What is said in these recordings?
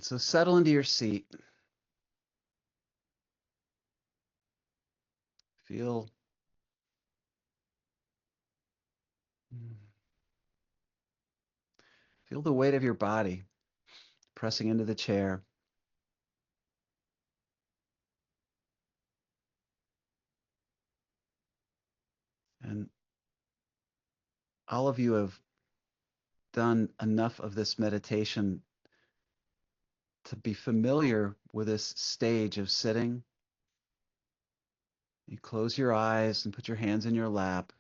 So settle into your seat. Feel mm, feel the weight of your body pressing into the chair. And all of you have done enough of this meditation to be familiar with this stage of sitting. You close your eyes and put your hands in your lap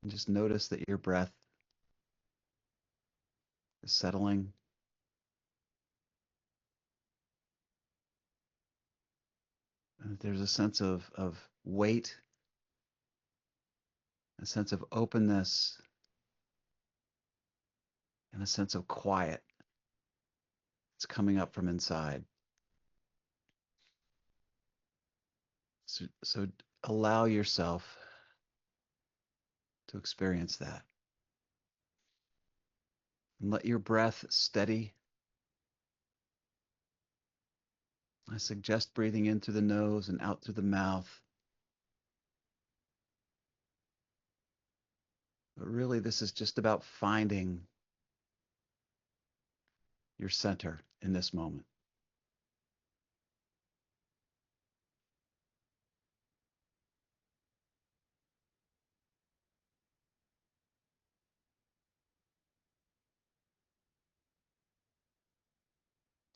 and just notice that your breath is settling. And that there's a sense of weight, a sense of openness, and a sense of quiet. It's coming up from inside. So allow yourself to experience that. And let your breath steady. I suggest breathing in through the nose and out through the mouth. But really, this is just about finding your center in this moment.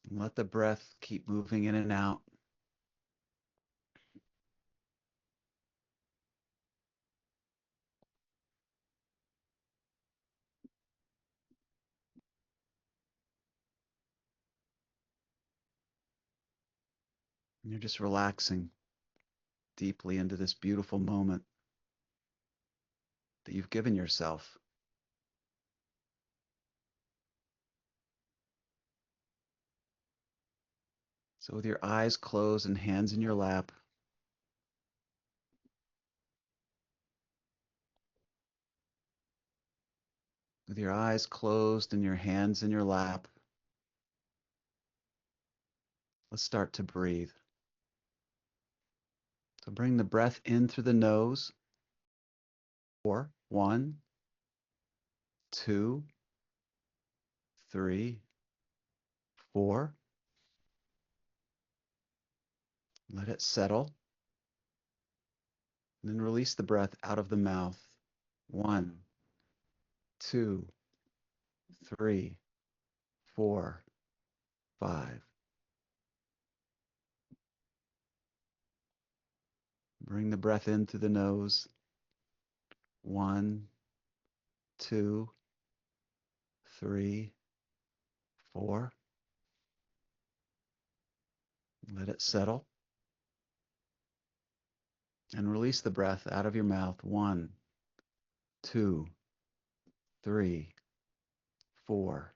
And let the breath keep moving in and out. And you're just relaxing deeply into this beautiful moment that you've given yourself. So with your eyes closed and hands in your lap, with your eyes closed and your hands in your lap, let's start to breathe. So bring the breath in through the nose. 4, 1, 2, 3, 4. Let it settle. And then release the breath out of the mouth. 1, 2, 3, 4, 5. Bring the breath in through the nose. 1, 2, 3, 4. Let it settle. And release the breath out of your mouth. 1, 2, 3, 4,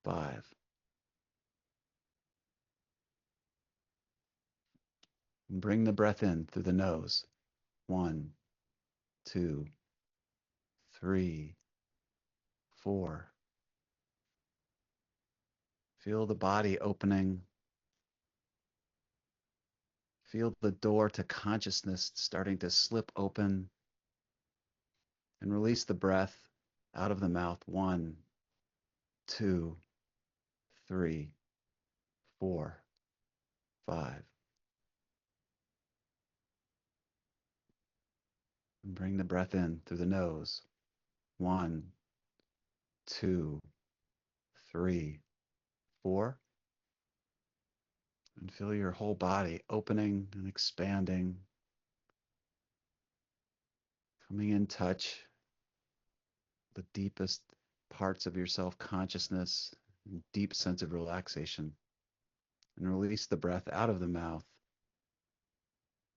5. And bring the breath in through the nose. 1, 2, 3, 4. Feel the body opening. Feel the door to consciousness starting to slip open. And release the breath out of the mouth. 1, 2, 3, 4, 5. And bring the breath in through the nose. 1, 2, 3, 4. And feel your whole body opening and expanding, coming in touch with the deepest parts of your self-consciousness, deep sense of relaxation. And release the breath out of the mouth.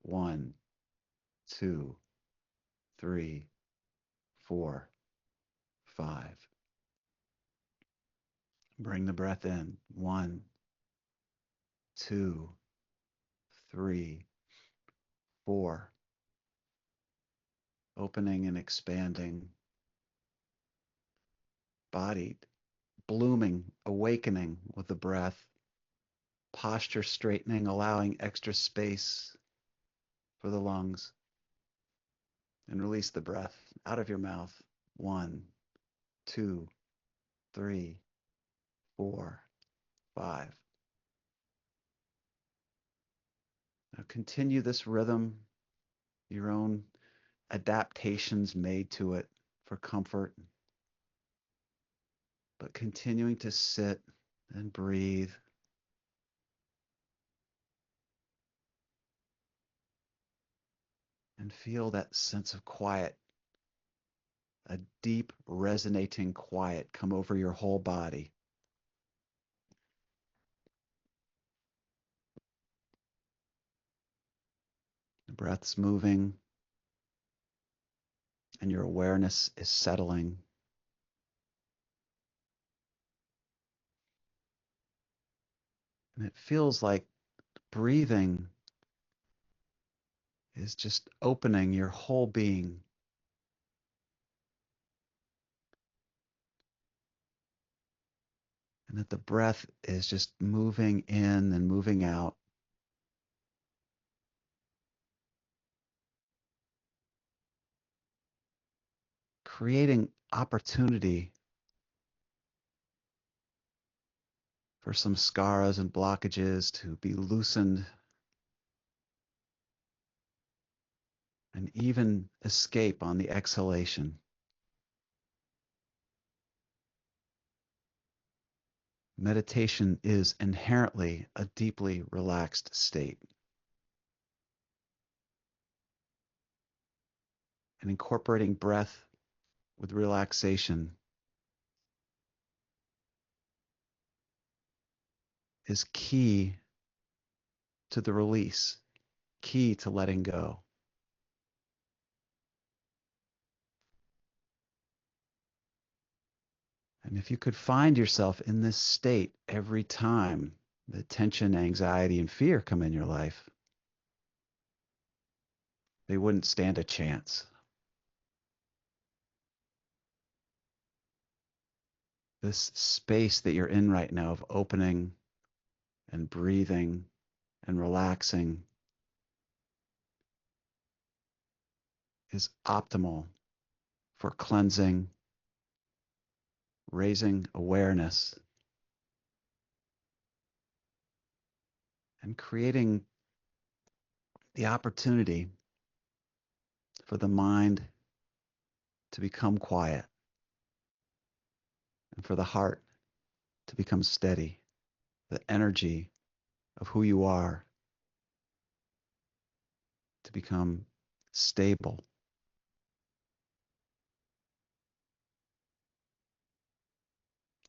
1, 2, 3, 4, 5. Bring the breath in. 1, 2, 3, 4. Opening and expanding. Body blooming, awakening with the breath, posture straightening, allowing extra space for the lungs. And release the breath out of your mouth. 1, 2, 3, 4, 5. Now continue this rhythm, your own adaptations made to it for comfort, but continuing to sit and breathe and feel that sense of quiet, a deep resonating quiet come over your whole body. The breath's moving and your awareness is settling. And it feels like breathing is just opening your whole being. And that the breath is just moving in and moving out. Creating opportunity for some scaras and blockages to be loosened and even escape on the exhalation. Meditation is inherently a deeply relaxed state. And incorporating breath with relaxation is key to the release, key to letting go. And if you could find yourself in this state every time the tension, anxiety, and fear come in your life, they wouldn't stand a chance. This space that you're in right now of opening and breathing and relaxing is optimal for cleansing, raising awareness, and creating the opportunity for the mind to become quiet and for the heart to become steady, the energy of who you are to become stable.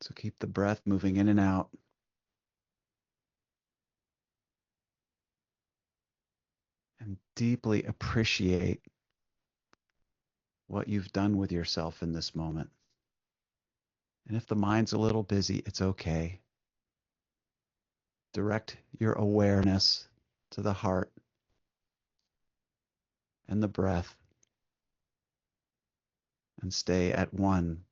So keep the breath moving in and out. And deeply appreciate what you've done with yourself in this moment. And if the mind's a little busy, it's okay. Direct your awareness to the heart and the breath and stay at one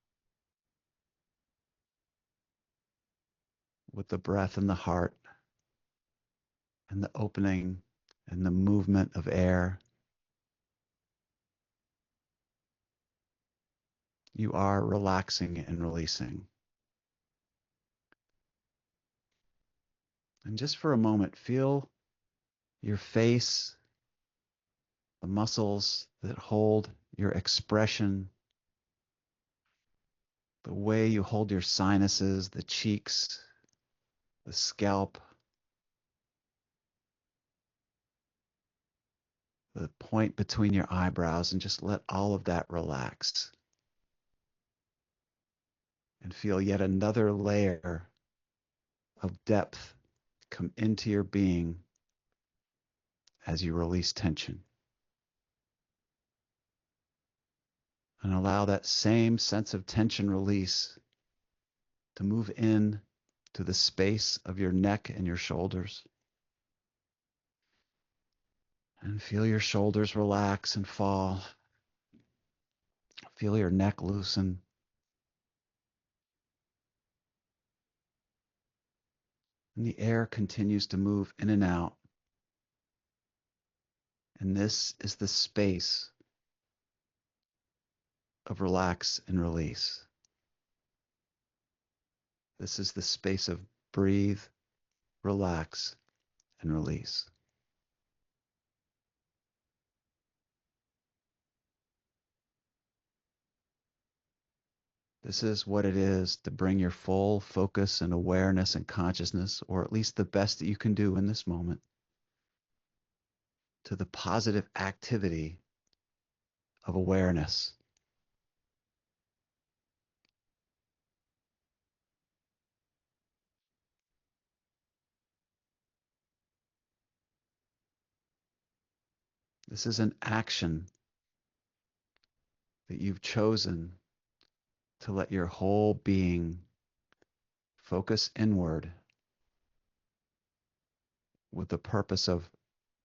with the breath and the heart and the opening and the movement of air. You are relaxing and releasing. And just for a moment, feel your face, the muscles that hold your expression, the way you hold your sinuses, the cheeks, the scalp, the point between your eyebrows, and just let all of that relax. And feel yet another layer of depth come into your being as you release tension. And allow that same sense of tension release to move in to the space of your neck and your shoulders. And feel your shoulders relax and fall. Feel your neck loosen. And the air continues to move in and out. And this is the space of relax and release. This is the space of breathe, relax, and release. This is what it is to bring your full focus and awareness and consciousness, or at least the best that you can do in this moment, to the positive activity of awareness. This is an action that you've chosen to let your whole being focus inward with the purpose of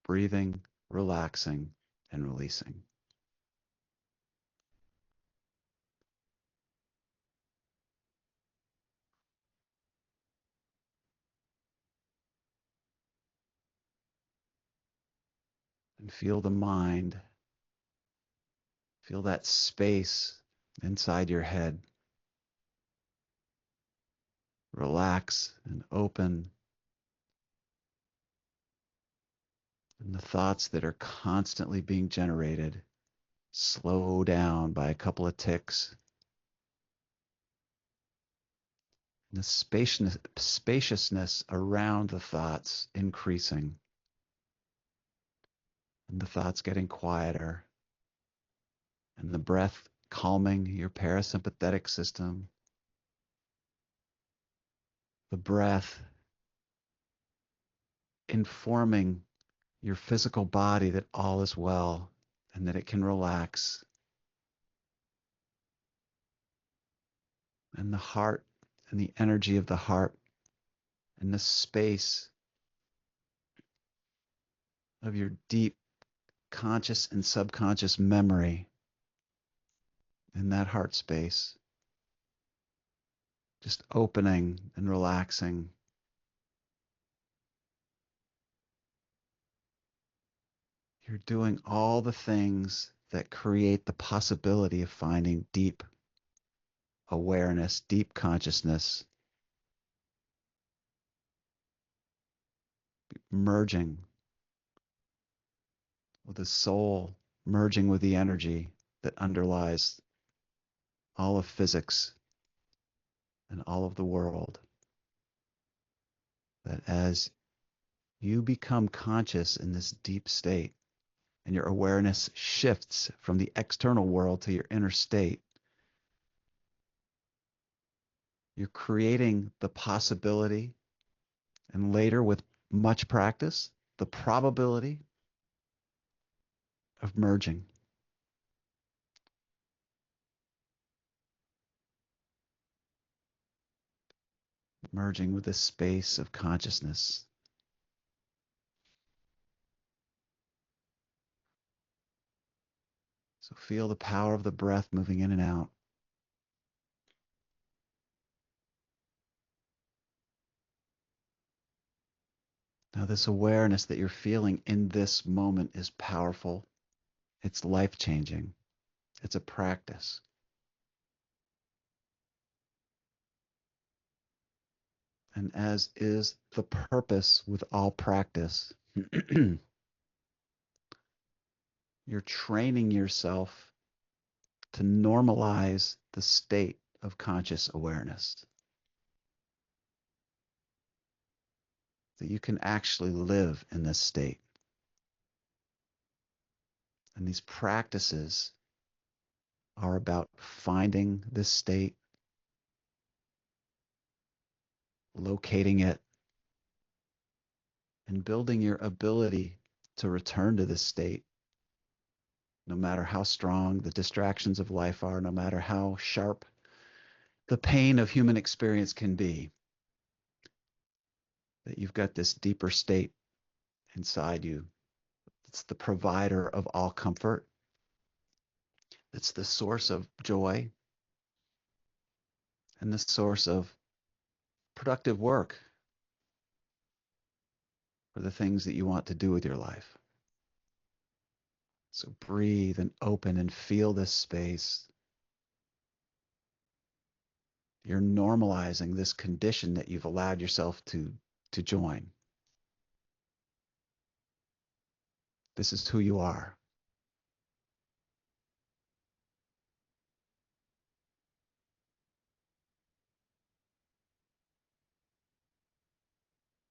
breathing, relaxing, and releasing. And feel the mind, feel that space inside your head. Relax and open. And the thoughts that are constantly being generated slow down by a couple of ticks. And the spaciousness around the thoughts increasing. And the thoughts getting quieter. And the breath calming your parasympathetic system. The breath informing your physical body that all is well and that it can relax. And the heart and the energy of the heart and the space of your deep conscious and subconscious memory in that heart space, just opening and relaxing. You're doing all the things that create the possibility of finding deep awareness, deep consciousness, merging with the soul, merging with the energy that underlies all of physics and all of the world. That as you become conscious in this deep state and your awareness shifts from the external world to your inner state, you're creating the possibility, and later with much practice, the probability of merging with this space of consciousness. So feel the power of the breath moving in and out. Now, this awareness that you're feeling in this moment is powerful. It's life-changing. It's a practice. And as is the purpose with all practice, you're training yourself to normalize the state of conscious awareness. That you can actually live in this state. And these practices are about finding this state, locating it, and building your ability to return to this state, no matter how strong the distractions of life are, no matter how sharp the pain of human experience can be, that you've got this deeper state inside you. It's the provider of all comfort. It's the source of joy and the source of productive work for the things that you want to do with your life. So breathe and open and feel this space. You're normalizing this condition that you've allowed yourself to join. This is who you are.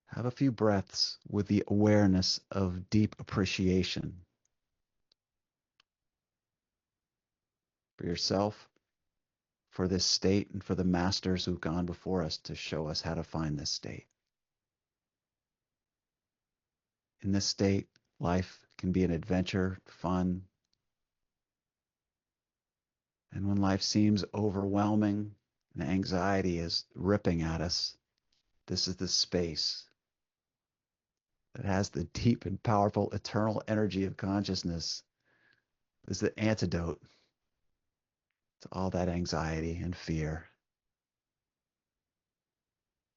Have a few breaths with the awareness of deep appreciation for yourself, for this state, and for the masters who've gone before us to show us how to find this state. In this state, life can be an adventure, fun. And when life seems overwhelming and anxiety is ripping at us, this is the space that has the deep and powerful eternal energy of consciousness. This is the antidote to all that anxiety and fear.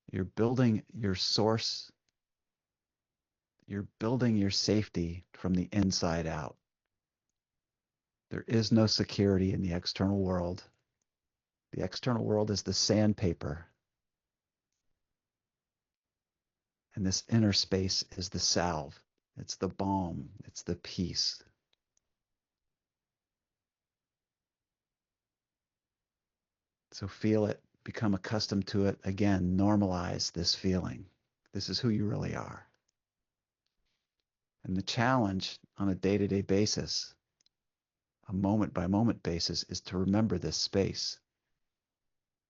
You're building your source. You're building your safety from the inside out. There is no security in the external world. The external world is the sandpaper, and this inner space is the salve. It's the balm. It's the peace. So feel it, become accustomed to it. Again, normalize this feeling. This is who you really are. And the challenge on a day-to-day basis, a moment-by-moment basis, is to remember this space,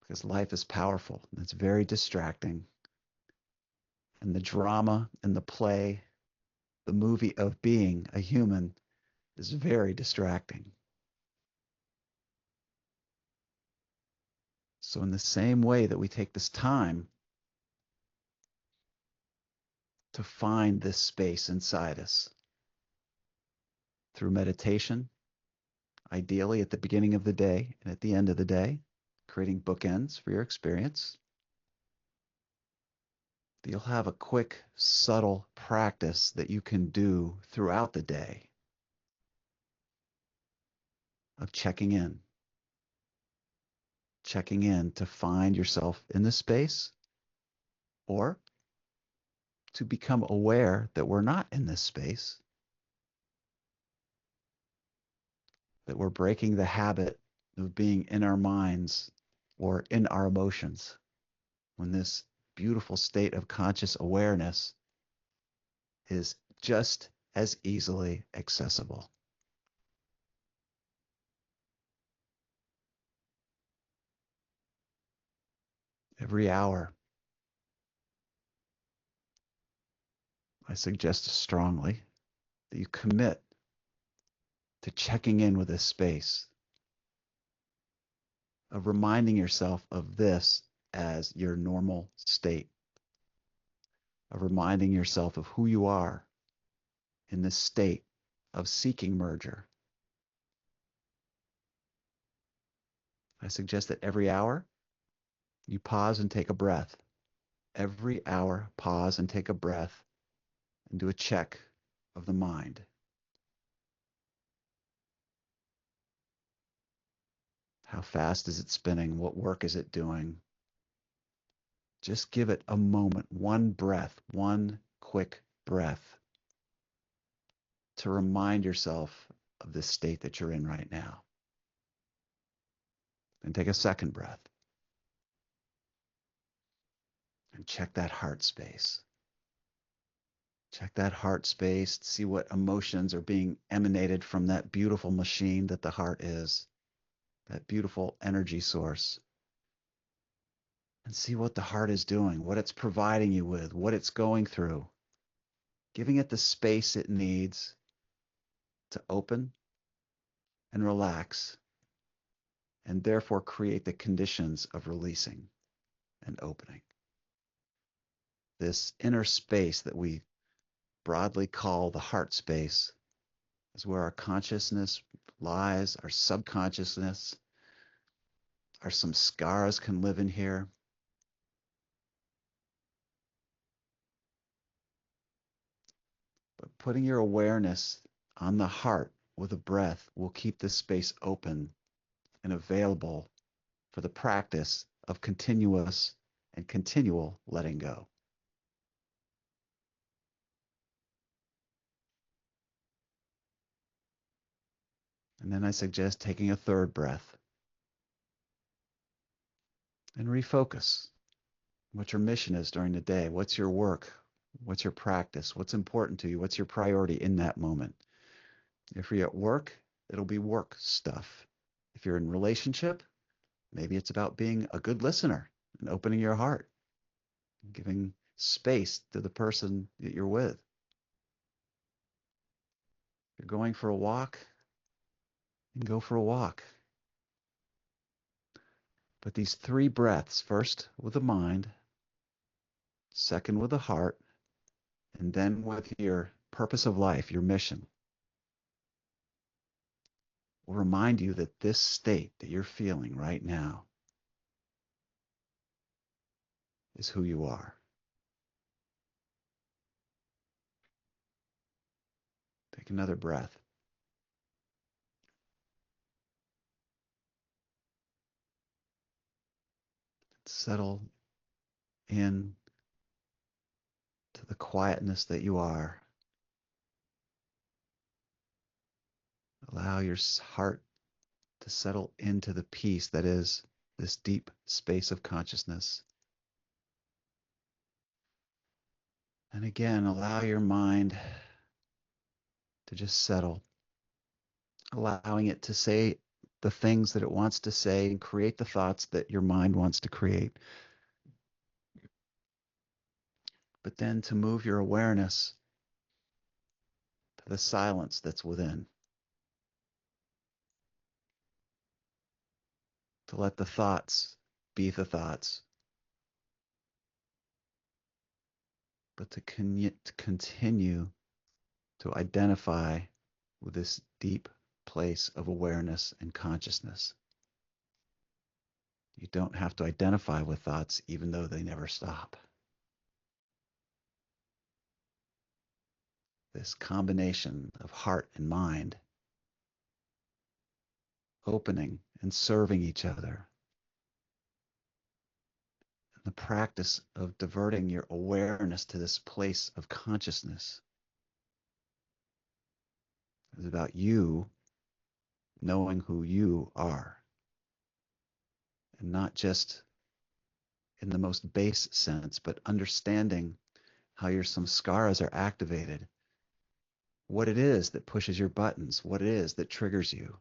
because life is powerful and it's very distracting. And the drama and the play, the movie of being a human, is very distracting. So in the same way that we take this time to find this space inside us through meditation, ideally at the beginning of the day and at the end of the day, creating bookends for your experience, you'll have a quick, subtle practice that you can do throughout the day of checking in to find yourself in this space, or to become aware that we're not in this space, that we're breaking the habit of being in our minds or in our emotions, when this beautiful state of conscious awareness is just as easily accessible. Every hour, I suggest strongly that you commit to checking in with this space, of reminding yourself of this as your normal state, of reminding yourself of who you are in this state of seeking merger. I suggest that every hour you pause and take a breath. Every hour, pause and take a breath and do a check of the mind. How fast is it spinning? What work is it doing? Just give it a moment, one breath, one quick breath to remind yourself of this state that you're in right now. Then take a second breath and check that heart space. Check that heart space, see what emotions are being emanated from that beautiful machine that the heart is, that beautiful energy source. And see what the heart is doing, what it's providing you with, what it's going through, giving it the space it needs to open and relax, and therefore create the conditions of releasing and opening. This inner space that we broadly call the heart space is where our consciousness lies, our subconsciousness, some scars can live in here. putting your awareness on the heart with a breath will keep this space open and available for the practice of continuous and continual letting go. And then I suggest taking a third breath and refocus what your mission is during the day. What's your work? What's your practice? What's important to you? What's your priority in that moment? If you're at work, it'll be work stuff. If you're in relationship, maybe it's about being a good listener and opening your heart, and giving space to the person that you're with. If you're going for a walk, then go for a walk. But these three breaths, first with the mind, second with the heart, and then with your purpose of life, your mission, will remind you that this state that you're feeling right now is who you are. Take another breath. Settle in to the quietness that you are. Allow your heart to settle into the peace that is this deep space of consciousness. And again, allow your mind to just settle, allowing it to say the things that it wants to say and create the thoughts that your mind wants to create. But then to move your awareness to the silence that's within, to let the thoughts be the thoughts, but to continue to identify with this deep place of awareness and consciousness. You don't have to identify with thoughts even though they never stop. This combination of heart and mind opening and serving each other. And the practice of diverting your awareness to this place of consciousness is about you knowing who you are, and not just in the most base sense, but understanding how your samskaras are activated, what it is that pushes your buttons, what it is that triggers you.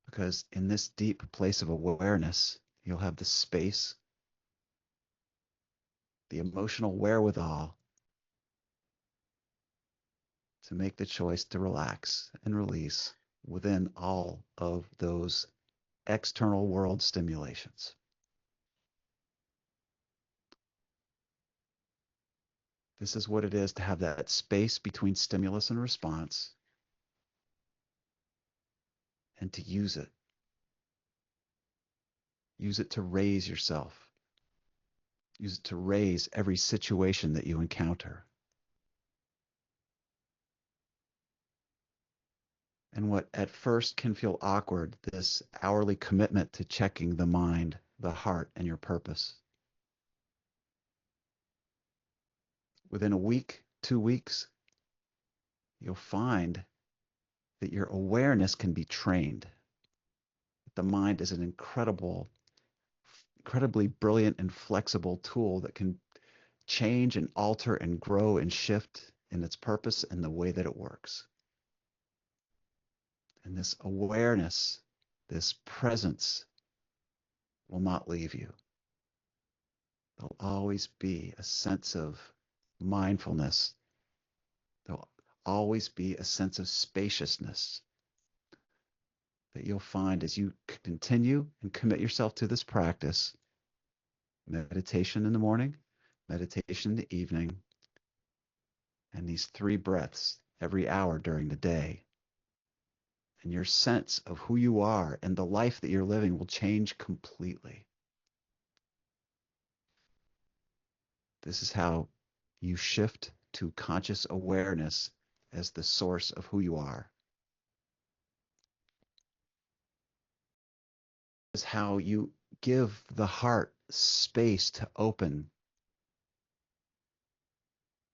Because in this deep place of awareness, you'll have the space, the emotional wherewithal to make the choice to relax and release within all of those external world stimulations. This is what it is to have that space between stimulus and response, and to use it. Use it to raise yourself. Use it to raise every situation that you encounter. And what at first can feel awkward, this hourly commitment to checking the mind, the heart, and your purpose. Within a week, 2 weeks, you'll find that your awareness can be trained. The mind is an incredibly brilliant and flexible tool that can change and alter and grow and shift in its purpose and the way that it works. And this awareness, this presence will not leave you. There'll always be a sense of mindfulness. There'll always be a sense of spaciousness that you'll find as you continue and commit yourself to this practice. Meditation in the morning, meditation in the evening, and these 3 breaths every hour during the day. And your sense of who you are and the life that you're living will change completely. This is how you shift to conscious awareness as the source of who you are. Is how you give the heart space to open.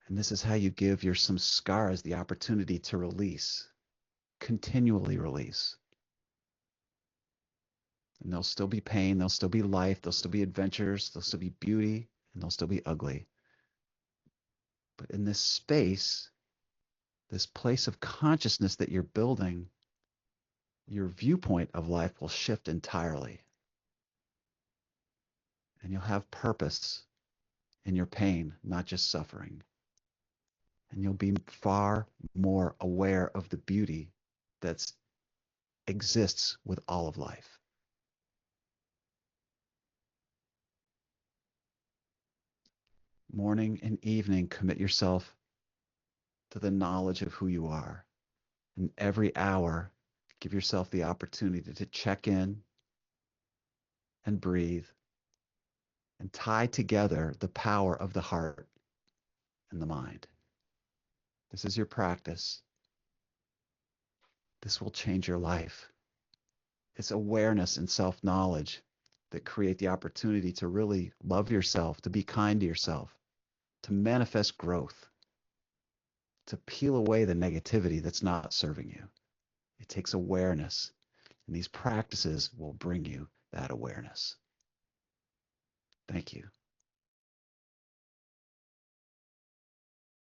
And this is how you give your samskaras the opportunity to release, continually release. And there'll still be pain, there'll still be life, there'll still be adventures, there'll still be beauty, and there'll still be ugly. But in this space, this place of consciousness that you're building, your viewpoint of life will shift entirely. And you'll have purpose in your pain, not just suffering. And you'll be far more aware of the beauty that exists with all of life. Morning and evening, commit yourself to the knowledge of who you are. And every hour, give yourself the opportunity to check in and breathe and tie together the power of the heart and the mind. This is your practice. This will change your life. It's awareness and self-knowledge that create the opportunity to really love yourself, to be kind to yourself, to manifest growth, to peel away the negativity that's not serving you. It takes awareness, and these practices will bring you that awareness. Thank you.